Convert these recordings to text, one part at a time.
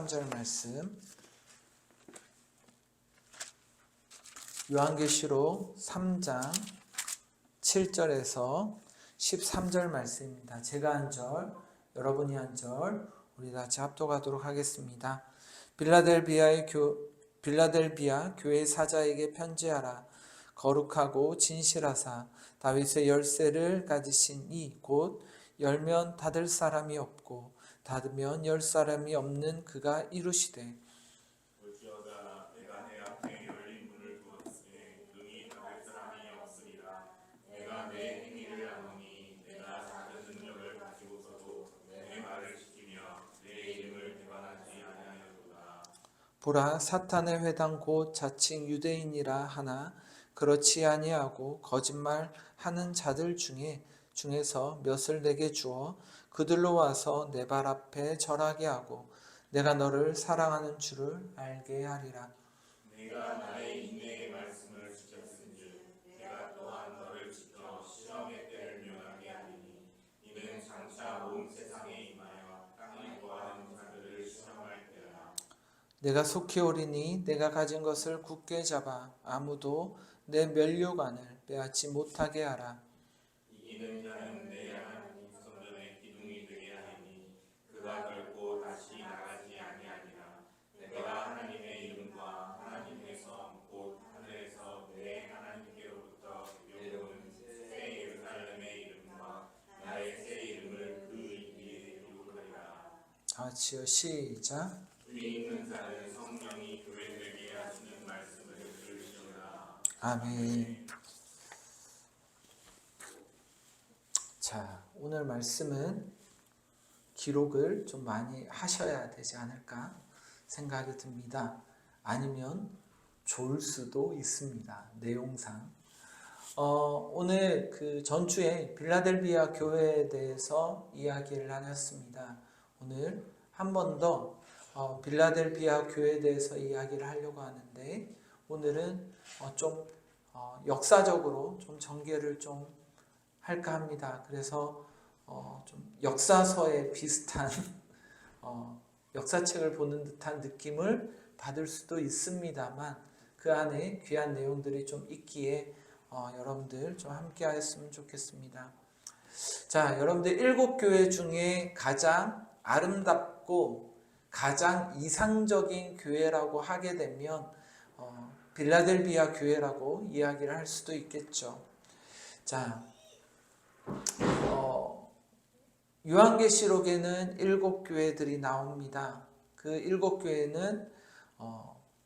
13절 말씀, 요한계시록 3장 7절에서 13절 말씀입니다. 제가 한 절, 여러분이 한 절, 우리 같이 합독하도록 하겠습니다. 빌라델비아 교회 사자에게 편지하라. 거룩하고 진실하사 다윗의 열쇠를 가지신 이 곧 열면 닫을 사람이 없고 닫으면 열 사람이 없는 그가 이루시되, 볼지어다 내가 내 앞에 열린 문을 두었으니 능히 닫을 사람이 없으리라. 내가 내 행위를 아노니 내가 작은 능력을 가지고서도 내 말을 지키며 내 이름을 배반하지 아니하였도다. 보라, 사탄의 회당 곧 자칭 유대인이라 하나 그렇지 아니하고 거짓말하는 자들 중에서 몇을 내게 주어 그들로 와서 내 발 앞에 절하게 하고 내가 너를 사랑하는 줄을 알게 하리라. 내가 나의 인내의 말씀을 지켰은즉 내가 또한 너를 지켜 시험의 때를 면하게 하리니 이는 장차 온 세상에 임하여 땅을 구하는 자들을 시험할 때라. 내가 속히 오리니 내가 가진 것을 굳게 잡아 아무도 내 면류관을 빼앗지 못하게 하라. 이기는 자는 내 하나님 성전의 기둥이 되게 하리니 그가 결코 다시 나가지 아니하리라. 내가 하나님의 이름과 하나님의 성 곧 하늘에서 내 하나님께로부터 들려오는 새 예루살렘의 이름과 나의 새 이름을 그 위에 기록하리라. 다 같이요, 시작. 위 있는 자는 성령이 교회들에게 하시는 말씀을 들으시오라. 아멘. 자, 오늘 말씀은 기록을 좀 많이 하셔야 되지 않을까 생각이 듭니다. 아니면 좋을 수도 있습니다. 내용상. 오늘 그 전주에 빌라델비아 교회에 대해서 이야기를 나눴습니다. 오늘 한 번 더 빌라델비아 교회에 대해서 이야기를 하려고 하는데, 오늘은 좀 역사적으로 좀 전개를 좀 할까 합니다. 그래서 좀 역사서에 비슷한 역사책을 보는 듯한 느낌을 받을 수도 있습니다만 그 안에 귀한 내용들이 좀 있기에 여러분들 좀 함께 하였으면 좋겠습니다. 자, 여러분들 7교회 중에 가장 아름답고 가장 이상적인 교회라고 하게 되면 빌라델비아 교회라고 이야기를 할 수도 있겠죠. 자, 요한계시록에는 7교회들이 나옵니다. 그 7교회는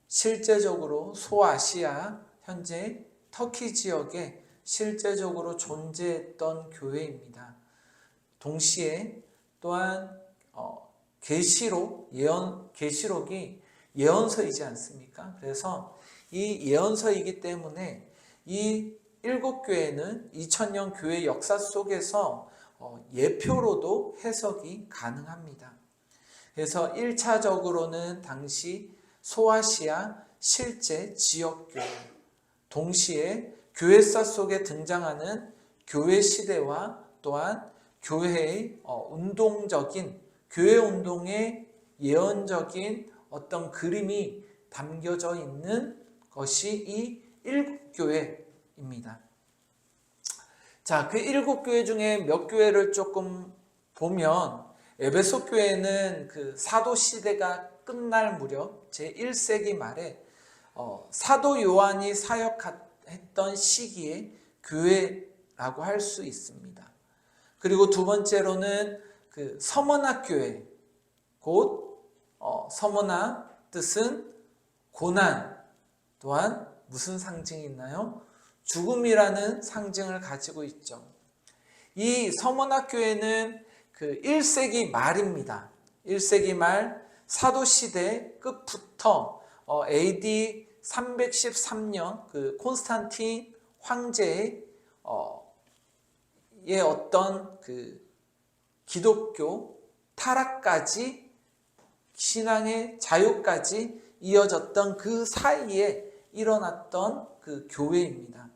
실제적으로 소아시아, 현재 터키 지역에 실제적으로 존재했던 교회입니다. 동시에 또한 계시록이 예언서이지 않습니까? 그래서 이 예언서이기 때문에 이 7교회는 2000년 교회 역사 속에서 예표로도 해석이 가능합니다. 그래서 1차적으로는 당시 소아시아 실제 지역교회, 동시에 교회사 속에 등장하는 교회 시대와 또한 교회의 교회 운동의 예언적인 어떤 그림이 담겨져 있는 것이 이 7교회입니다. 자, 그 7교회 중에 몇 교회를 조금 보면, 에베소 교회는 그 사도 시대가 끝날 무렵 제1세기 말에 사도 요한이 사역했던 시기의 교회라고 할 수 있습니다. 그리고 두 번째로는 그 서머나 교회, 곧 서머나 뜻은 고난, 또한 무슨 상징이 있나요? 죽음이라는 상징을 가지고 있죠. 이 서머나 교회는 그 1세기 말입니다. 1세기 말 사도시대 끝부터 AD 313년 그 콘스탄틴 황제의 어떤 그 기독교 타락까지 신앙의 자유까지 이어졌던 그 사이에 일어났던 그 교회입니다.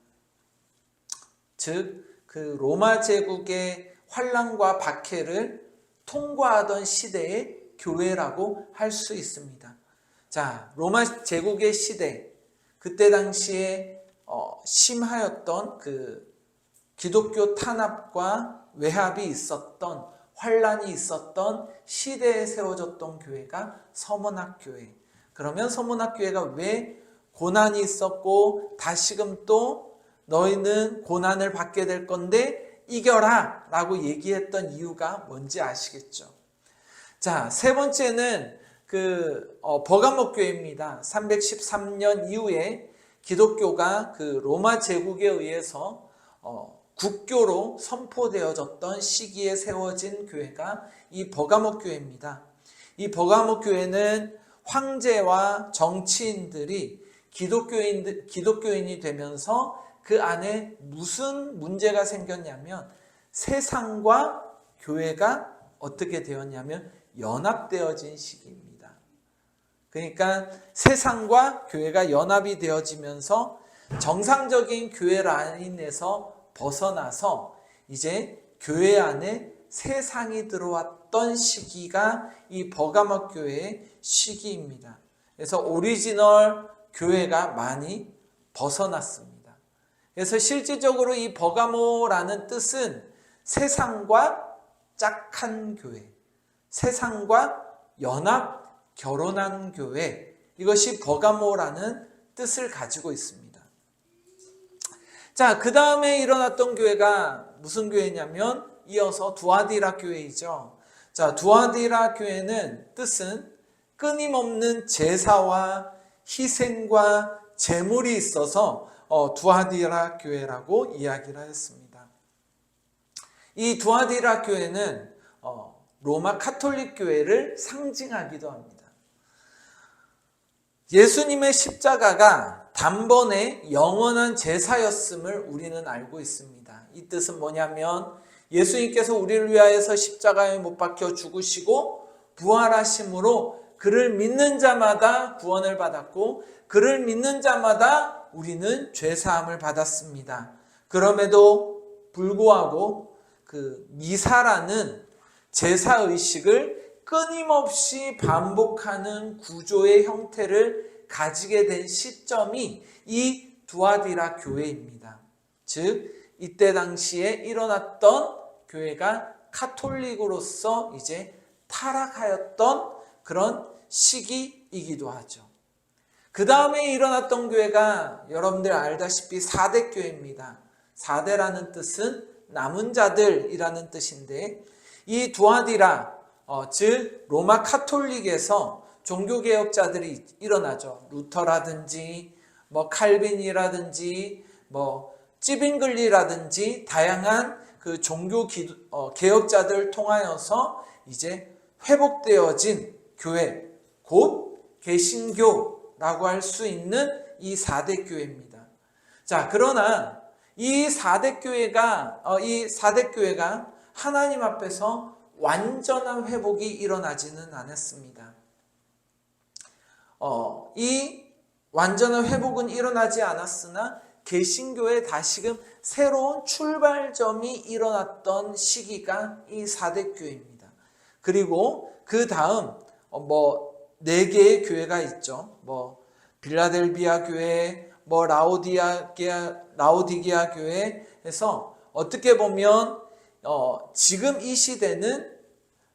즉, 그 로마 제국의 환란과 박해를 통과하던 시대의 교회라고 할 수 있습니다. 자, 로마 제국의 시대, 그때 당시에 심하였던 그 기독교 탄압과 외압이 있었던, 환란이 있었던 시대에 세워졌던 교회가 서문학교회. 그러면 서문학교회가 왜 고난이 있었고 다시금 또 너희는 고난을 받게 될 건데 이겨라 라고 얘기했던 이유가 뭔지 아시겠죠? 자, 세 번째는 버가모 교회입니다. 313년 이후에 기독교가 그 로마 제국에 의해서 국교로 선포되어졌던 시기에 세워진 교회가 이 버가모 교회입니다. 이 버가모 교회는 황제와 정치인들이 기독교인이 되면서 그 안에 무슨 문제가 생겼냐면 세상과 교회가 어떻게 되었냐면 연합되어진 시기입니다. 그러니까 세상과 교회가 연합이 되어지면서 정상적인 교회 라인에서 벗어나서 이제 교회 안에 세상이 들어왔던 시기가 이 버가모 교회의 시기입니다. 그래서 오리지널 교회가 많이 벗어났습니다. 그래서 실질적으로 이 버가모라는 뜻은 세상과 짝한 교회, 세상과 연합 결혼한 교회, 이것이 버가모라는 뜻을 가지고 있습니다. 자, 그 다음에 일어났던 교회가 무슨 교회냐면 이어서 두아디라 교회이죠. 자, 두아디라 교회는 뜻은 끊임없는 제사와 희생과 제물이 있어서 두아디라 교회라고 이야기를 했습니다. 이 두아디라 교회는 로마 카톨릭 교회를 상징하기도 합니다. 예수님의 십자가가 단번에 영원한 제사였음을 우리는 알고 있습니다. 이 뜻은 뭐냐면 예수님께서 우리를 위하여서 십자가에 못 박혀 죽으시고 부활하심으로 그를 믿는 자마다 구원을 받았고 그를 믿는 자마다 우리는 죄사함을 받았습니다. 그럼에도 불구하고 그 미사라는 제사의식을 끊임없이 반복하는 구조의 형태를 가지게 된 시점이 이 두아디라 교회입니다. 즉 이때 당시에 일어났던 교회가 카톨릭으로서 이제 타락하였던 그런 시기이기도 하죠. 그 다음에 일어났던 교회가 여러분들 알다시피 4대 교회입니다. 4대라는 뜻은 남은 자들이라는 뜻인데 이 두아디라 즉 로마 카톨릭에서 종교개혁자들이 일어나죠. 루터라든지 칼빈이라든지 찌빙글리라든지 다양한 그 종교 개혁자들 통하여서 이제 회복되어진 교회, 곧 개신교라고 할 수 있는 이 4대 교회입니다. 자, 그러나 이 4대 교회가 하나님 앞에서 완전한 회복이 일어나지는 않았습니다. 이 완전한 회복은 일어나지 않았으나 개신교에 다시금 새로운 출발점이 일어났던 시기가 이 4대 교회입니다. 그리고 그 다음 4개의 교회가 있죠. 빌라델비아 교회, 라오디게아 교회에서 어떻게 보면 지금 이 시대는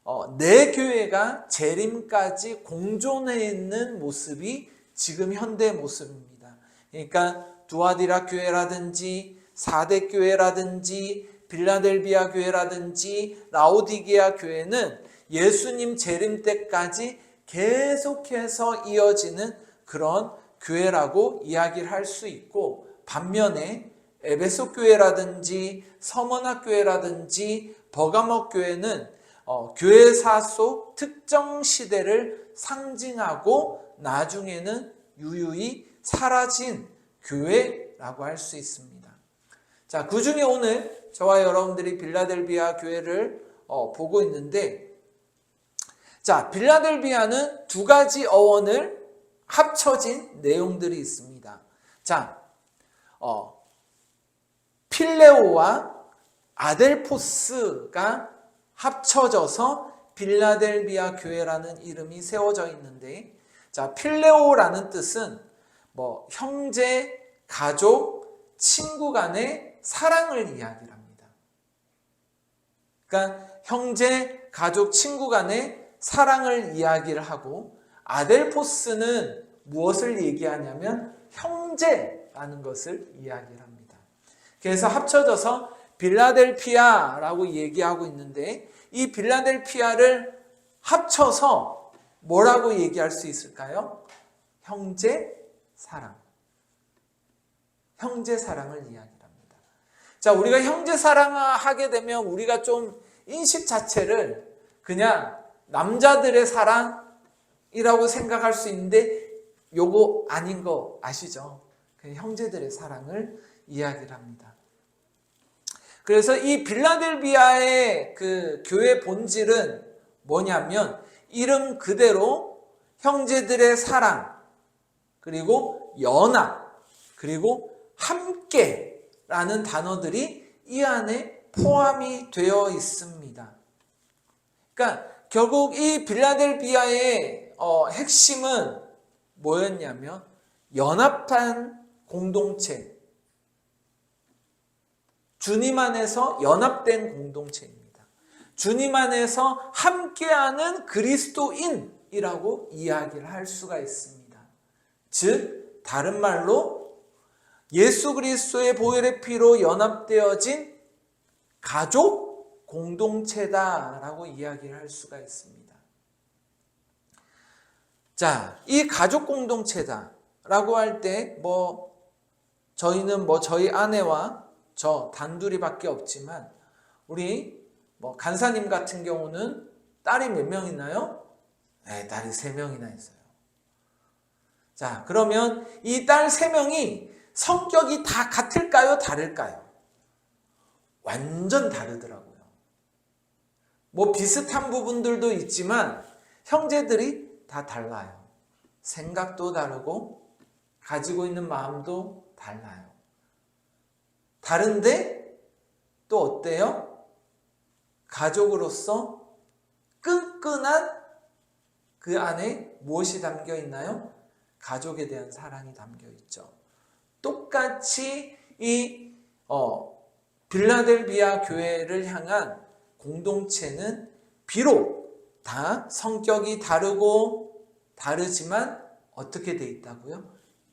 4교회가 재림까지 공존해 있는 모습이 지금 현대의 모습입니다. 그러니까 두아디라 교회라든지 4대 교회라든지 빌라델비아 교회라든지 라오디게아 교회는 예수님 재림 때까지 계속해서 이어지는 그런 교회라고 이야기를 할 수 있고, 반면에 에베소 교회라든지 서머나 교회라든지 버가모 교회는 교회사 속 특정 시대를 상징하고 나중에는 유유히 사라진 교회라고 할 수 있습니다. 자, 그 중에 오늘 저와 여러분들이 빌라델비아 교회를 보고 있는데, 자, 빌라델비아는 두 가지 어원을 합쳐진 내용들이 있습니다. 자, 필레오와 아델포스가 합쳐져서 빌라델비아 교회라는 이름이 세워져 있는데, 자, 필레오라는 뜻은 뭐 형제, 가족, 친구 간의 사랑을 이야기를 합니다. 그러니까 형제, 가족, 친구 간의 사랑을 이야기를 하고, 아델포스는 무엇을 얘기하냐면 형제라는 것을 이야기를 합니다. 그래서 합쳐져서 빌라델피아라고 얘기하고 있는데, 이 빌라델피아를 합쳐서 뭐라고 얘기할 수 있을까요? 형제 사랑. 형제 사랑을 이야기합니다. 자, 우리가 형제 사랑하게 되면 우리가 좀 인식 자체를 그냥 남자들의 사랑이라고 생각할 수 있는데, 요거 아닌 거 아시죠? 그냥 형제들의 사랑을 이야기를 합니다. 그래서 이 빌라델비아의 그 교회 본질은 뭐냐면, 이름 그대로 형제들의 사랑, 그리고 연합, 그리고 함께라는 단어들이 이 안에 포함이 되어 있습니다. 그러니까 결국 이 빌라델비아의 핵심은 뭐였냐면 연합한 공동체, 주님 안에서 연합된 공동체입니다. 주님 안에서 함께하는 그리스도인이라고 이야기를 할 수가 있습니다. 즉 다른 말로 예수 그리스도의 보혈의 피로 연합되어진 가족 공동체다라고 이야기를 할 수가 있습니다. 자, 이 가족 공동체다라고 할 때 저희는 저희 아내와 저 단둘이밖에 없지만, 우리 간사님 같은 경우는 딸이 몇 명 있나요? 네, 딸이 3명이나 있어요. 자, 그러면 이 딸 3명이 성격이 다 같을까요? 다를까요? 완전 다르더라고요. 비슷한 부분들도 있지만 형제들이 다 달라요. 생각도 다르고 가지고 있는 마음도 달라요. 다른데 또 어때요? 가족으로서 끈끈한 그 안에 무엇이 담겨 있나요? 가족에 대한 사랑이 담겨 있죠. 똑같이 이 빌라델비아 교회를 향한 공동체는 비록 다 성격이 다르고 다르지만 어떻게 돼 있다고요?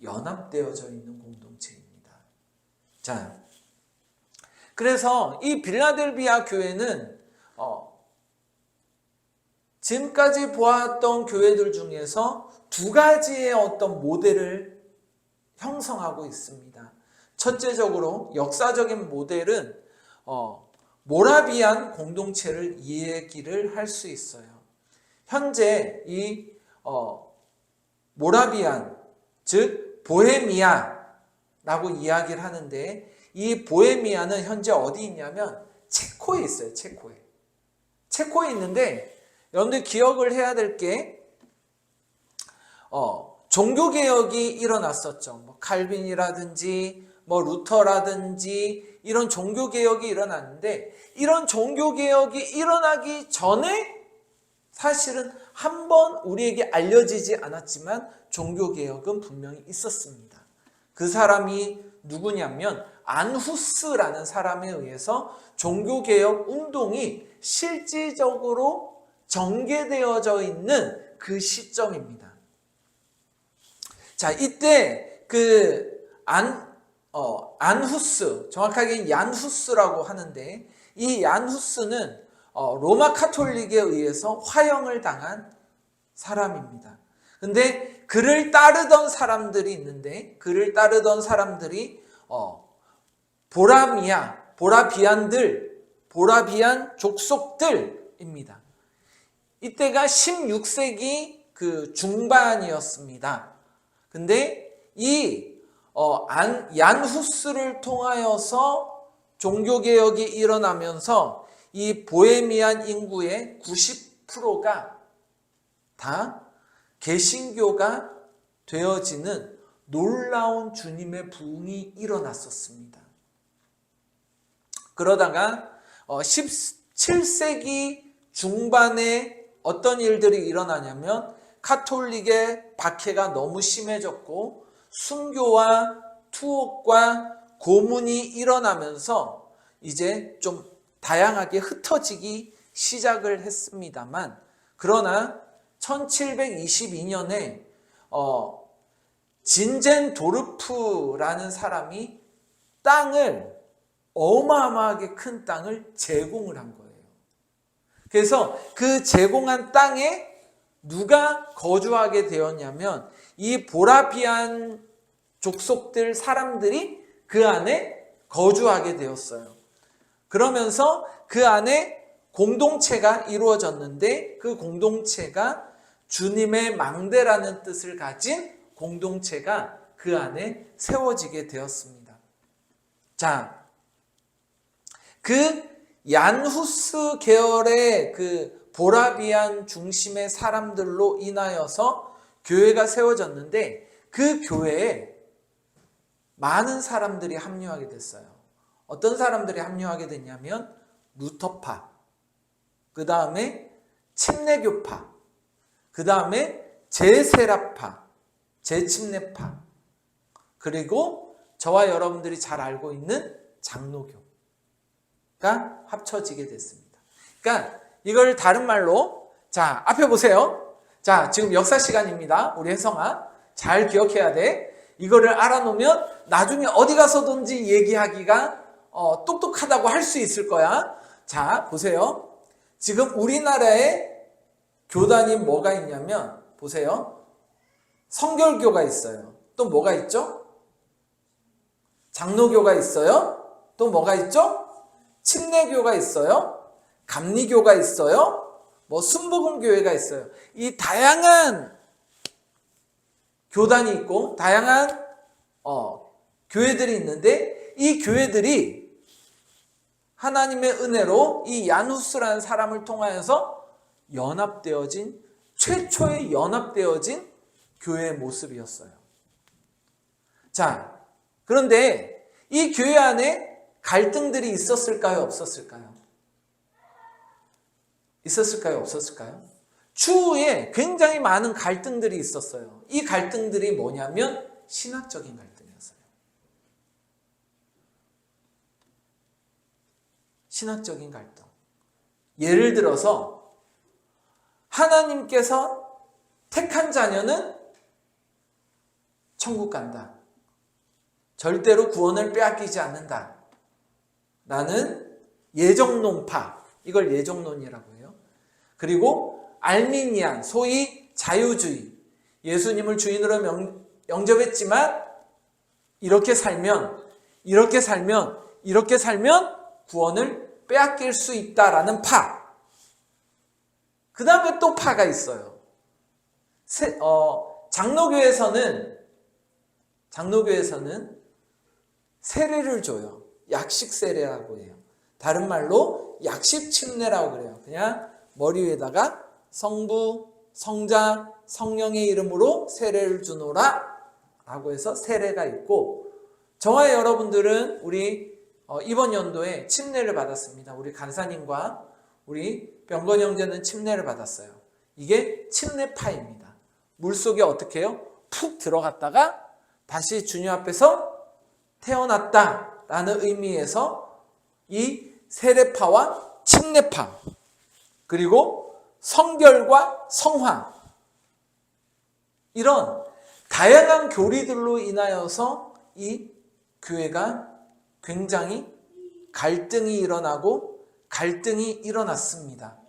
연합되어져 있는 공동체입니다. 자, 그래서 이 빌라델비아 교회는 지금까지 보았던 교회들 중에서 2가지의 어떤 모델을 형성하고 있습니다. 첫째적으로 역사적인 모델은 모라비안 공동체를 얘기를 할 수 있어요. 현재 이 모라비안, 즉 보헤미아라고 이야기를 하는데, 이 보헤미아는 현재 어디 있냐면 체코에 있어요. 체코에 있는데, 여러분들 기억을 해야 될 게 종교개혁이 일어났었죠. 칼빈이라든지 루터라든지 이런 종교개혁이 일어났는데, 이런 종교개혁이 일어나기 전에 사실은 한번 우리에게 알려지지 않았지만 종교개혁은 분명히 있었습니다. 그 사람이 누구냐면 안후스라는 사람에 의해서 종교개혁 운동이 실질적으로 전개되어져 있는 그 시점입니다. 자, 이때 안후스, 정확하게 얀후스라고 하는데, 이 얀후스는 로마 카톨릭에 의해서 화형을 당한 사람입니다. 근데 그를 따르던 사람들이 있는데, 그를 따르던 사람들이 보라비안 족속들입니다. 이때가 16세기 그 중반이었습니다. 근데 이 얀후스를 통하여서 종교개혁이 일어나면서 이 보헤미안 인구의 90%가 다 개신교가 되어지는 놀라운 주님의 부흥이 일어났었습니다. 그러다가 17세기 중반에 어떤 일들이 일어나냐면 카톨릭의 박해가 너무 심해졌고 순교와 투옥과 고문이 일어나면서 이제 좀 다양하게 흩어지기 시작을 했습니다만, 그러나 1722년에 진젠도르프라는 사람이 땅을, 어마어마하게 큰 땅을 제공을 한 거예요. 그래서 그 제공한 땅에 누가 거주하게 되었냐면 이 보라비안 족속들 사람들이 그 안에 거주하게 되었어요. 그러면서 그 안에 공동체가 이루어졌는데, 그 공동체가 주님의 망대라는 뜻을 가진 공동체가 그 안에 세워지게 되었습니다. 자, 그 얀후스 계열의 그 보라비안 중심의 사람들로 인하여서 교회가 세워졌는데, 그 교회에 많은 사람들이 합류하게 됐어요. 어떤 사람들이 합류하게 됐냐면 루터파, 그 다음에 침례교파, 그 다음에 제세라파, 제침례파, 그리고 저와 여러분들이 잘 알고 있는 장로교가 합쳐지게 됐습니다. 그러니까 이걸 다른 말로, 자, 앞에 보세요. 자, 지금 역사 시간입니다. 우리 혜성아, 잘 기억해야 돼. 이거를 알아놓으면 나중에 어디 가서든지 얘기하기가 똑똑하다고 할 수 있을 거야. 자, 보세요. 지금 우리나라에 교단이 뭐가 있냐면, 보세요. 성결교가 있어요. 또 뭐가 있죠? 장로교가 있어요. 또 뭐가 있죠? 침례교가 있어요. 감리교가 있어요. 뭐 순복음교회가 있어요. 이 다양한 교단이 있고 다양한 교회들이 있는데, 이 교회들이 하나님의 은혜로 이 얀후스라는 사람을 통하여서 연합되어진, 최초의 연합되어진 교회의 모습이었어요. 자, 그런데 이 교회 안에 갈등들이 있었을까요? 없었을까요? 있었을까요? 없었을까요? 추후에 굉장히 많은 갈등들이 있었어요. 이 갈등들이 뭐냐면 신학적인 갈등이었어요. 신학적인 갈등. 예를 들어서 하나님께서 택한 자녀는 천국 간다. 절대로 구원을 빼앗기지 않는다. 라는 예정론파, 이걸 예정론이라고 해요. 그리고 알미니안, 소위 자유주의, 예수님을 주인으로 영접했지만 이렇게 살면 구원을 빼앗길 수 있다라는 파. 그 다음에 또 파가 있어요. 장로교에서는 세례를 줘요. 약식 세례라고 해요. 다른 말로 약식 침례라고 그래요. 그냥 머리 위에다가 성부, 성자, 성령의 이름으로 세례를 주노라 라고 해서 세례가 있고, 저와 여러분들은 우리 이번 연도에 침례를 받았습니다. 우리 간사님과 우리 병건 형제는 침례를 받았어요. 이게 침례파입니다. 물속에 어떻게 해요? 푹 들어갔다가 다시 주님 앞에서 태어났다라는 의미에서 이 세례파와 침례파, 그리고 성결과 성화, 이런 다양한 교리들로 인하여서 이 교회가 굉장히 갈등이 일어나고 갈등이 일어났습니다.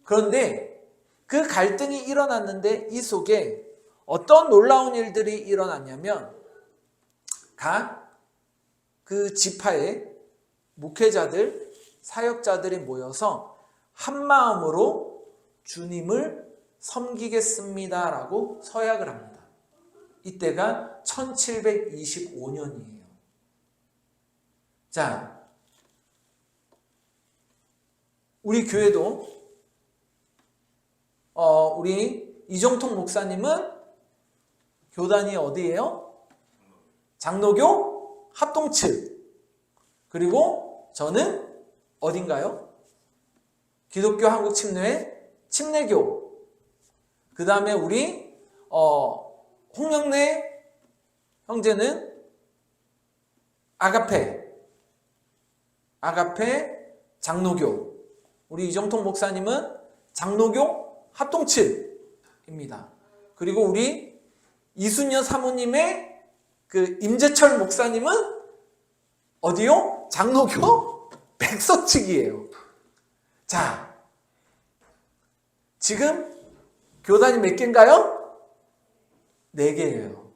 그런데 그 갈등이 일어났는데 이 속에 어떤 놀라운 일들이 일어났냐면, 각 그 지파의 목회자들, 사역자들이 모여서 한 마음으로 주님을 섬기겠습니다라고 서약을 합니다. 이때가 1725년이에요. 자, 우리 교회도 우리 이정통 목사님은 교단이 어디예요? 장로교 합동측. 그리고 저는 어딘가요? 기독교 한국침례회 침례교, 그 다음에 우리 홍영래 형제는 아가페 장로교, 우리 이정통 목사님은 장로교 합동칠입니다. 그리고 우리 이순여 사모님의 그 임재철 목사님은 어디요? 장로교 백서측이에요. 자, 지금 교단이 몇 개인가요? 4개예요.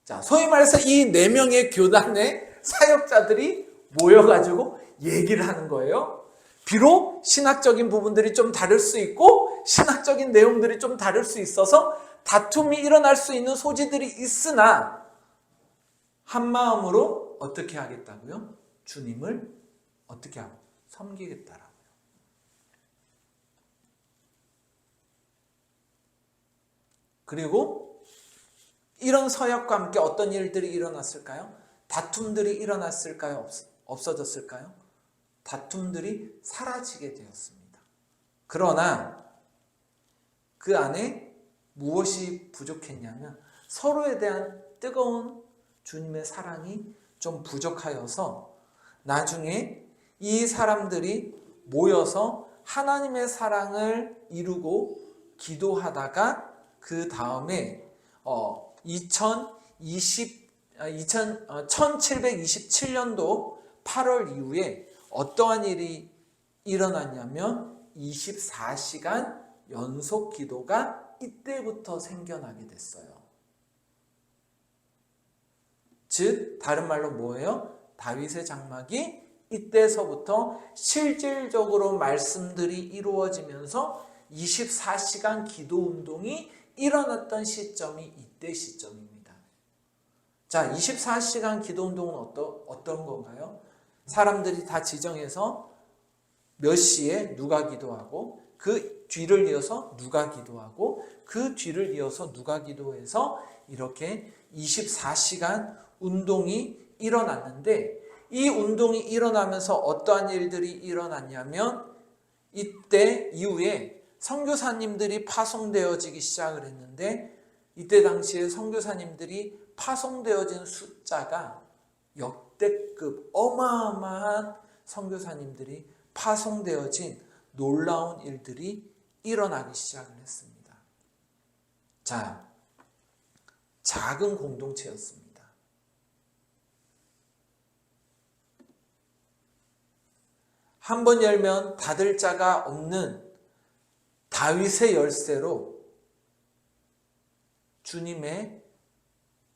자, 소위 말해서 이 4명의 교단의 사역자들이 모여가지고 얘기를 하는 거예요. 비록 신학적인 부분들이 좀 다를 수 있고 신학적인 내용들이 좀 다를 수 있어서 다툼이 일어날 수 있는 소지들이 있으나 한 마음으로 어떻게 하겠다고요? 주님을 어떻게 하고 섬기겠다라고요. 그리고 이런 서약과 함께 어떤 일들이 일어났을까요? 다툼들이 일어났을까요? 없어졌을까요? 다툼들이 사라지게 되었습니다. 그러나 그 안에 무엇이 부족했냐면 서로에 대한 뜨거운 주님의 사랑이 좀 부족하여서 나중에 이 사람들이 모여서 하나님의 사랑을 이루고 기도하다가 그 다음에 1727년도 8월 이후에 어떠한 일이 일어났냐면 24시간 연속 기도가 이때부터 생겨나게 됐어요. 즉 다른 말로 뭐예요? 다윗의 장막이 이때서부터 실질적으로 말씀들이 이루어지면서 24시간 기도 운동이 일어났던 시점이 이때 시점입니다. 자, 24시간 기도 운동은 어떤 건가요? 사람들이 다 지정해서 몇 시에 누가 기도하고 그 뒤를 이어서 누가 기도하고 그 뒤를 이어서 누가 기도해서 이렇게 24시간 운동이 일어났는데 이 운동이 일어나면서 어떠한 일들이 일어났냐면 이때 이후에 선교사님들이 파송되어지기 시작을 했는데 이때 당시에 선교사님들이 파송되어진 숫자가 역대급 어마어마한 선교사님들이 파송되어진 놀라운 일들이 일어나기 시작을 했습니다. 자, 작은 공동체였습니다. 한 번 열면 닫을 자가 없는 다윗의 열쇠로 주님의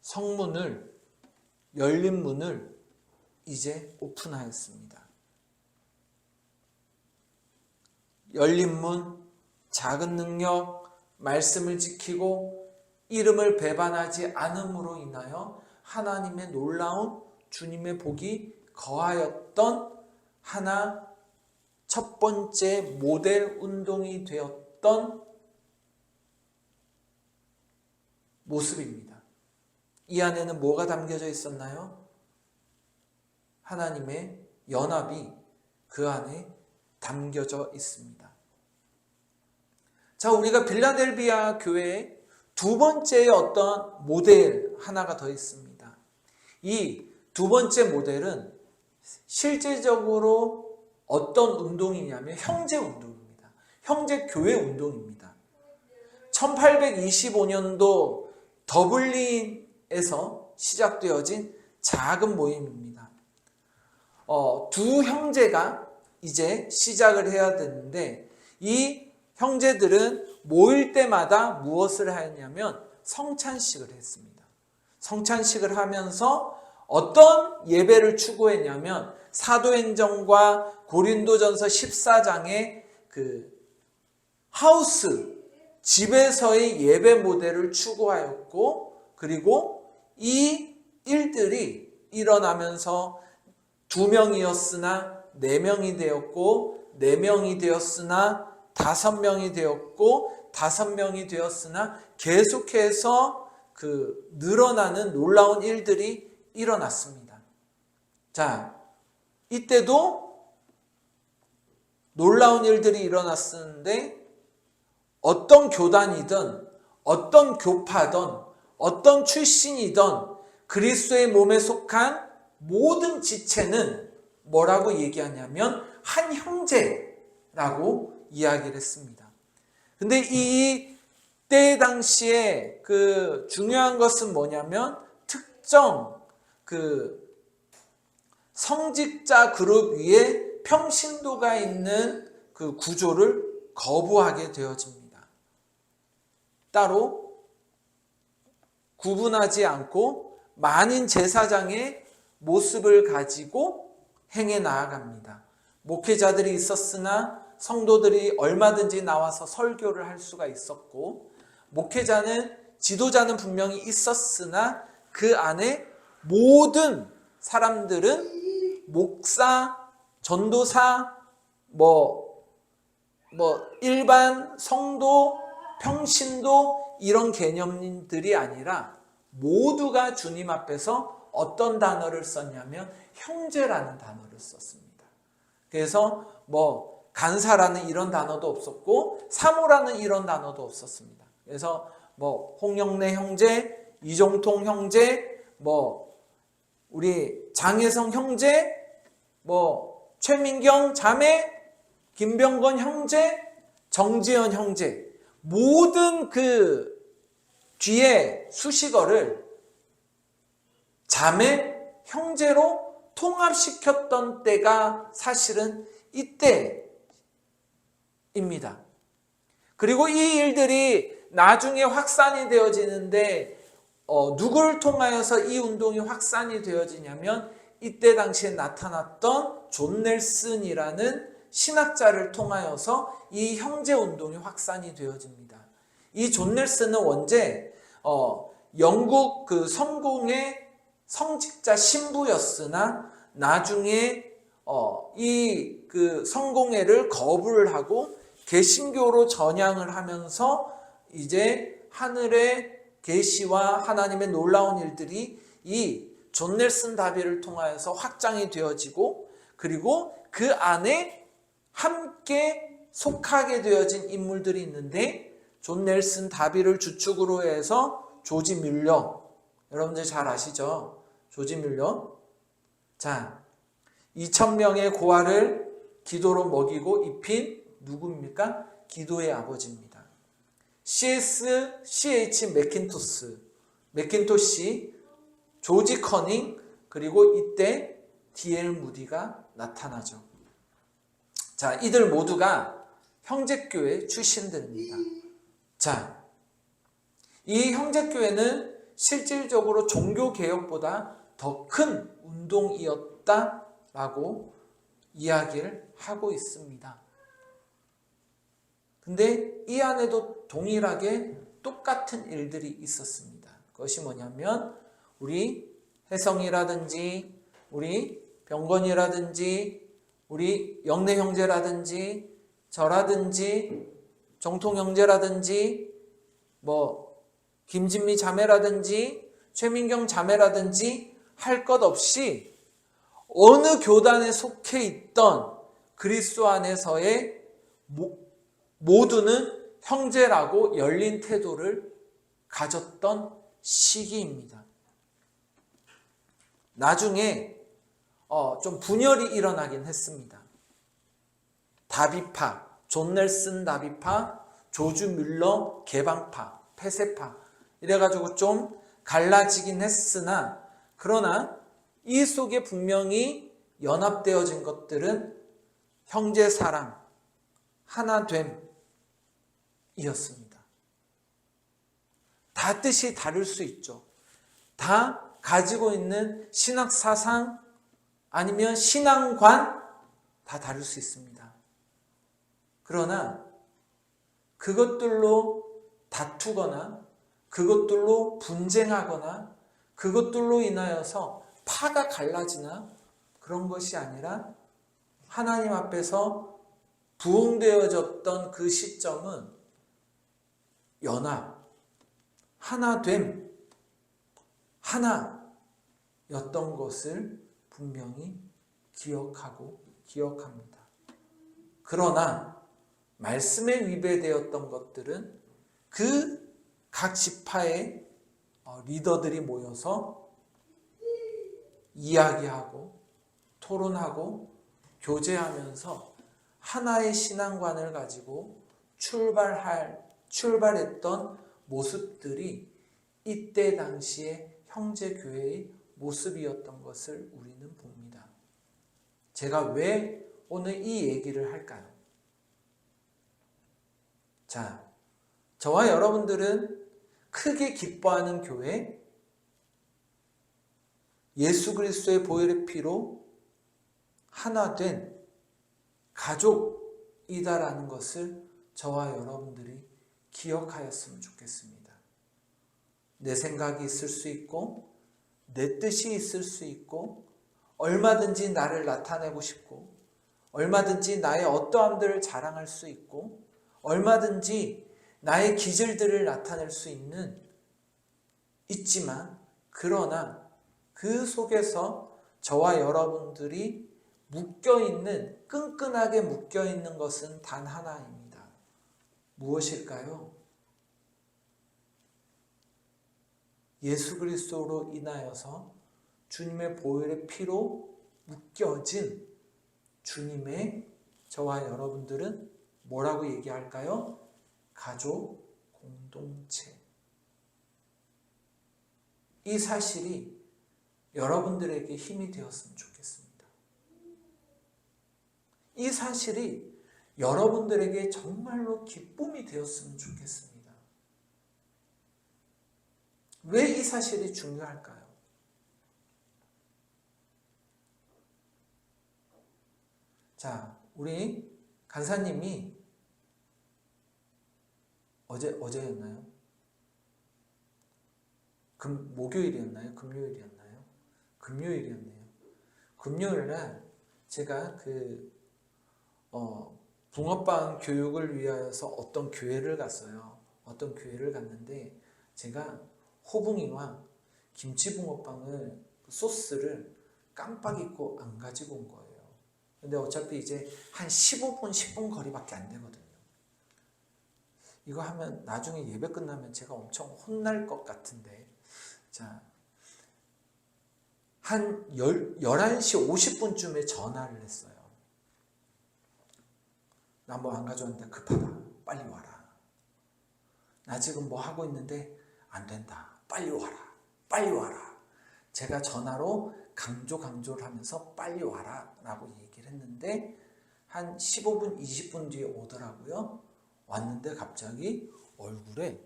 성문을, 열린 문을 이제 오픈하였습니다. 열린 문, 작은 능력, 말씀을 지키고 이름을 배반하지 않음으로 인하여 하나님의 놀라운 주님의 복이 거하였던 하나 첫 번째 모델 운동이 되었던 모습입니다. 이 안에는 뭐가 담겨져 있었나요? 하나님의 연합이 그 안에 담겨져 있습니다. 자, 우리가 빌라델비아 교회의 두 번째의 어떤 모델 하나가 더 있습니다. 이 두 번째 모델은 실제적으로 어떤 운동이냐면 형제 운동입니다. 형제 교회 운동입니다. 1825년도 더블린에서 시작되어진 작은 모임입니다. 두 형제가 이제 시작을 해야 되는데 이 형제들은 모일 때마다 무엇을 하였냐면 성찬식을 했습니다. 성찬식을 하면서 어떤 예배를 추구했냐면 사도행전과 고린도전서 14장의 그 하우스, 집에서의 예배 모델을 추구하였고, 그리고 이 일들이 일어나면서 2명이었으나 4명이 되었고, 4명이 되었으나 5명이 되었고, 5명이 되었으나 계속해서 그 늘어나는 놀라운 일들이 일어났습니다. 자, 이때도 놀라운 일들이 일어났었는데 어떤 교단이든 어떤 교파든 어떤 출신이든 그리스도의 몸에 속한 모든 지체는 뭐라고 얘기하냐면 한 형제라고 이야기를 했습니다. 근데 이 때 당시에 그 중요한 것은 뭐냐면 특정 그 성직자 그룹 위에 평신도가 있는 그 구조를 거부하게 되어집니다. 따로 구분하지 않고 만인 제사장의 모습을 가지고 행해 나아갑니다. 목회자들이 있었으나 성도들이 얼마든지 나와서 설교를 할 수가 있었고, 목회자는 지도자는 분명히 있었으나 그 안에 모든 사람들은 목사, 전도사, 일반 성도, 평신도 이런 개념들이 아니라 모두가 주님 앞에서 어떤 단어를 썼냐면 형제라는 단어를 썼습니다. 그래서 간사라는 이런 단어도 없었고 사모라는 이런 단어도 없었습니다. 그래서 홍영래 형제, 이종통 형제, 우리 장혜성 형제, 최민경 자매, 김병건 형제, 정지현 형제, 모든 그 뒤에 수식어를 자매, 형제로 통합시켰던 때가 사실은 이때입니다. 그리고 이 일들이 나중에 확산이 되어지는데 누구를 통하여서 이 운동이 확산이 되어지냐면 이때 당시에 나타났던 존 넬슨이라는 신학자를 통하여서 이 형제 운동이 확산이 되어집니다. 이 존 넬슨은 원래 영국 그 성공의 성직자 신부였으나 나중에 이 그 성공회를 거부를 하고 개신교로 전향을 하면서 이제 하늘의 계시와 하나님의 놀라운 일들이 이 존 넬슨 다비를 통하여서 확장이 되어지고, 그리고 그 안에 함께 속하게 되어진 인물들이 있는데, 존 넬슨 다비를 주축으로 해서 조지 뮬러, 여러분들 잘 아시죠? 조지 뮬러. 자, 2,000명의 고아를 기도로 먹이고 입힌 누구입니까? 기도의 아버지입니다. C.H. 맥킨토시, 조지 커닝, 그리고 이때 D.L. 무디가 나타나죠. 자, 이들 모두가 형제교회 출신들입니다. 자, 이 형제교회는 실질적으로 종교개혁보다 더 큰 운동이었다라고 이야기를 하고 있습니다. 근데 이 안에도 동일하게 똑같은 일들이 있었습니다. 그것이 뭐냐면 우리 혜성이라든지 우리 병건이라든지 우리 영래 형제라든지 저라든지 정통 형제라든지 김진미 자매라든지 최민경 자매라든지 할 것 없이 어느 교단에 속해 있던 그리스도 안에서의 모두는 형제라고 열린 태도를 가졌던 시기입니다. 나중에 좀 분열이 일어나긴 했습니다. 다비파, 존 넬슨 다비파, 조주 뮬러 개방파, 폐쇄파 이래가지고 좀 갈라지긴 했으나, 그러나 이 속에 분명히 연합되어진 것들은 형제 사랑, 하나됨이었습니다. 다 뜻이 다를 수 있죠. 다 가지고 있는 신학 사상 아니면 신앙관 다 다를 수 있습니다. 그러나 그것들로 다투거나 그것들로 분쟁하거나 그것들로 인하여서 파가 갈라지나 그런 것이 아니라 하나님 앞에서 부흥되어졌던 그 시점은 연합, 하나됨, 하나였던 것을 분명히 기억합니다. 그러나 말씀에 위배되었던 것들은 그 각 지파의 리더들이 모여서 이야기하고 토론하고 교제하면서 하나의 신앙관을 가지고 출발했던 모습들이 이때 당시의 형제교회의 모습이었던 것을 우리는 봅니다. 제가 왜 오늘 이 얘기를 할까요? 자, 저와 여러분들은 크게 기뻐하는 교회, 예수 그리스도의 보혈의 피로 하나 된 가족이다라는 것을 저와 여러분들이 기억하였으면 좋겠습니다. 내 생각이 있을 수 있고 내 뜻이 있을 수 있고 얼마든지 나를 나타내고 싶고 얼마든지 나의 어떠함들을 자랑할 수 있고 얼마든지 나의 기질들을 나타낼 수 있지만 그러나 그 속에서 저와 여러분들이 묶여있는, 끈끈하게 묶여있는 것은 단 하나입니다. 무엇일까요? 예수 그리스도로 인하여서 주님의 보혈의 피로 묶여진 주님의 저와 여러분들은 뭐라고 얘기할까요? 가족 공동체. 이 사실이 여러분들에게 힘이 되었으면 좋겠습니다. 이 사실이 여러분들에게 정말로 기쁨이 되었으면 좋겠습니다. 왜 이 사실이 중요할까요? 자, 우리 간사님이 어제였나요? 목요일이었나요? 금요일이었나요? 금요일이었네요. 금요일날 제가 붕어빵 교육을 위하여서 어떤 교회를 갔어요. 어떤 교회를 갔는데 제가 호붕이와 김치붕어빵을 소스를 깜빡 잊고 안 가지고 온 거예요. 근데 어차피 이제 한 15분, 10분 거리밖에 안 되거든요. 이거 하면 나중에 예배 끝나면 제가 엄청 혼날 것 같은데, 자, 한 11시 50분쯤에 전화를 했어요. 나 뭐 안 가져왔는데 급하다. 빨리 와라. 나 지금 뭐 하고 있는데 안 된다. 빨리 와라. 빨리 와라. 제가 전화로 강조를 하면서 빨리 와라 라고 얘기를 했는데 한 15분, 20분 뒤에 오더라고요. 왔는데 갑자기 얼굴에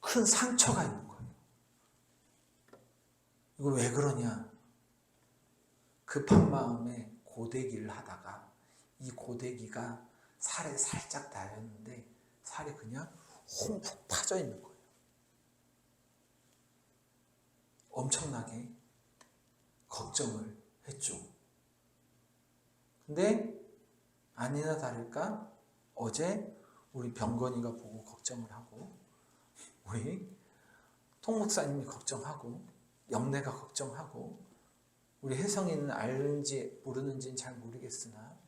큰 상처가 있는 거예요. 이거 왜 그러냐? 급한 마음에 고데기를 하다가 이 고데기가 살에 살짝 닿였는데 살이 그냥 홈푹 파져 있는 거예요. 엄청나게 걱정을 했죠. 근데 아니나 다를까 어제 우리 병건이가 보고 걱정을 하고 우리 통목사님이 걱정하고 영내가 걱정하고 우리 혜성이는 알는지 모르는지는 잘 모르겠으나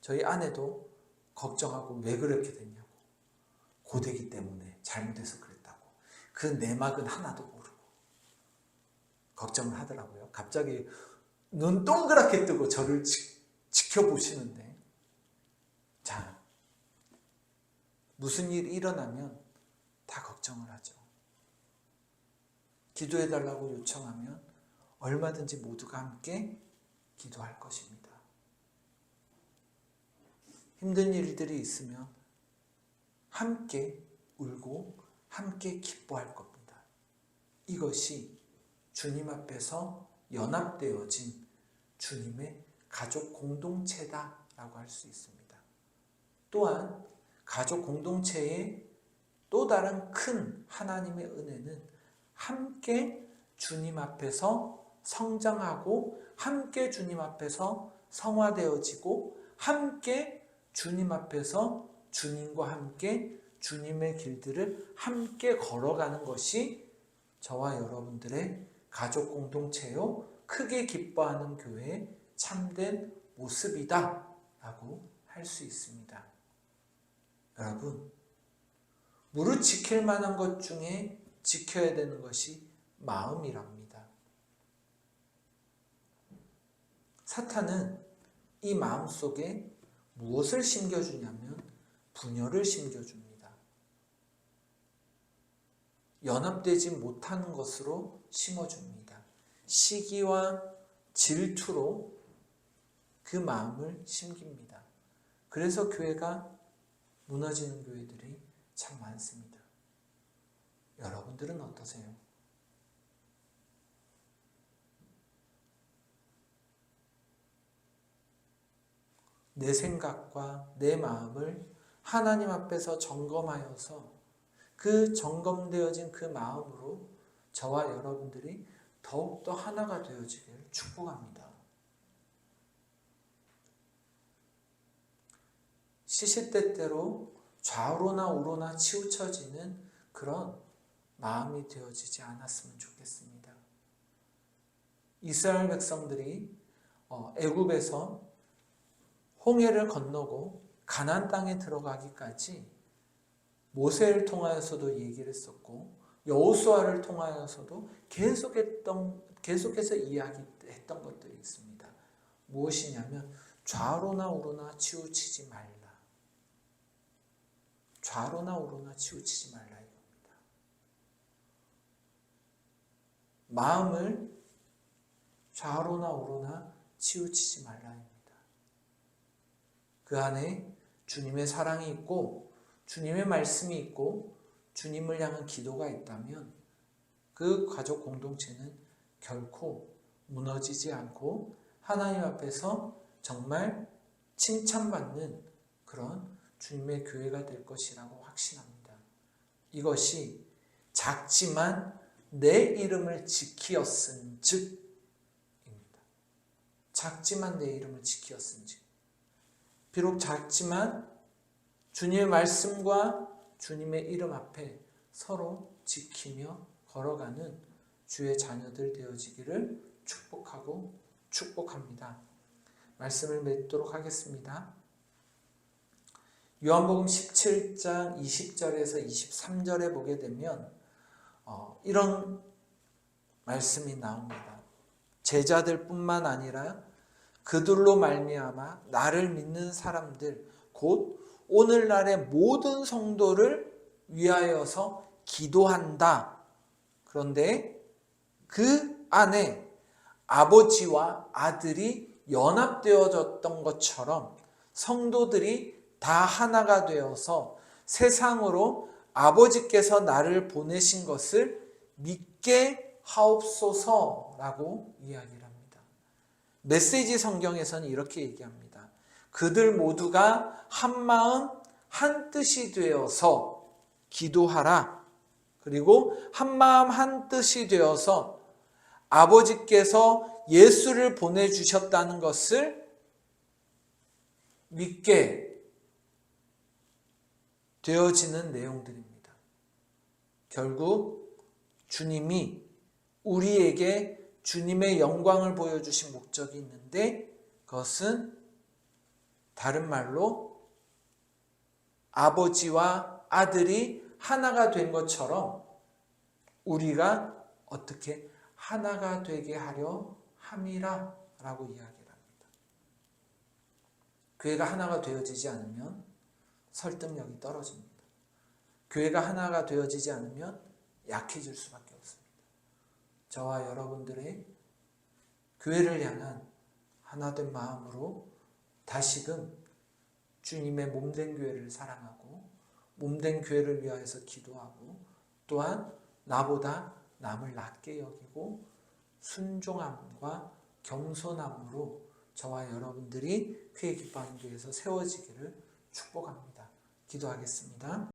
저희 아내도 걱정하고 왜 그렇게 됐냐고 고데기 때문에 잘못해서 그랬다고 그 내막은 하나도 모르고 걱정을 하더라고요. 갑자기 눈 동그랗게 뜨고 저를 지켜보시는데 자, 무슨 일이 일어나면 다 걱정을 하죠. 기도해달라고 요청하면 얼마든지 모두가 함께 기도할 것입니다. 힘든 일들이 있으면 함께 울고 함께 기뻐할 겁니다. 이것이 주님 앞에서 연합되어진 주님의 가족 공동체다라고 할 수 있습니다. 또한 가족 공동체의 또 다른 큰 하나님의 은혜는 함께 주님 앞에서 성장하고 함께 주님 앞에서 성화되어지고 함께 주님 앞에서 주님과 함께 주님의 길들을 함께 걸어가는 것이 저와 여러분들의 가족 공동체요 크게 기뻐하는 교회의 참된 모습이다 라고 할 수 있습니다. 여러분, 무릇 지킬 만한 것 중에 지켜야 되는 것이 마음이랍니다. 사탄은 이 마음 속에 무엇을 심겨주냐면 분열을 심겨줍니다. 연합되지 못하는 것으로 심어줍니다. 시기와 질투로 그 마음을 심깁니다. 그래서 교회가 무너지는 교회들이 참 많습니다. 여러분들은 어떠세요? 내 생각과 내 마음을 하나님 앞에서 점검하여서 그 점검되어진 그 마음으로 저와 여러분들이 더욱더 하나가 되어지길 축복합니다. 시시때때로 좌우로나 우로나 치우쳐지는 그런 마음이 되어지지 않았으면 좋겠습니다. 이스라엘 백성들이 애굽에서 홍해를 건너고 가나안 땅에 들어가기까지 모세를 통하여서도 얘기를 했었고 여호수아를 통하여서도 계속해서 이야기했던 것들이 있습니다. 무엇이냐면 좌로나 우로나 치우치지 말라. 좌로나 우로나 치우치지 말라 이겁니다. 마음을 좌로나 우로나 치우치지 말라입니다. 그 안에 주님의 사랑이 있고 주님의 말씀이 있고 주님을 향한 기도가 있다면 그 가족 공동체는 결코 무너지지 않고 하나님 앞에서 정말 칭찬받는 그런 주님의 교회가 될 것이라고 확신합니다. 이것이 작지만 내 이름을 지키었은즉 입니다. 작지만 내 이름을 지키었은즉. 비록 작지만 주님의 말씀과 주님의 이름 앞에 서로 지키며 걸어가는 주의 자녀들 되어지기를 축복하고 축복합니다. 말씀을 맺도록 하겠습니다. 요한복음 17장 20절에서 23절에 보게 되면 이런 말씀이 나옵니다. 제자들뿐만 아니라 그들로 말미암아 나를 믿는 사람들 곧 오늘날의 모든 성도를 위하여서 기도한다. 그런데 그 안에 아버지와 아들이 연합되어졌던 것처럼 성도들이 다 하나가 되어서 세상으로 아버지께서 나를 보내신 것을 믿게 하옵소서라고 이야기를 합니다. 메시지 성경에서는 이렇게 얘기합니다. 그들 모두가 한 마음 한 뜻이 되어서 기도하라. 그리고 한 마음 한 뜻이 되어서 아버지께서 예수를 보내주셨다는 것을 믿게 되어지는 내용들입니다. 결국 주님이 우리에게 주님의 영광을 보여주신 목적이 있는데 그것은 다른 말로 아버지와 아들이 하나가 된 것처럼 우리가 어떻게 하나가 되게 하려 함이라 라고 이야기를 합니다. 교회가 하나가 되어지지 않으면 설득력이 떨어집니다. 교회가 하나가 되어지지 않으면 약해질 수밖에 없습니다. 저와 여러분들의 교회를 향한 하나된 마음으로 다시금 주님의 몸된 교회를 사랑하고 몸된 교회를 위하여서 기도하고 또한 나보다 남을 낮게 여기고 순종함과 겸손함으로 저와 여러분들이 쾌 기뻐하는 교회에서 세워지기를 축복합니다. 기도하겠습니다.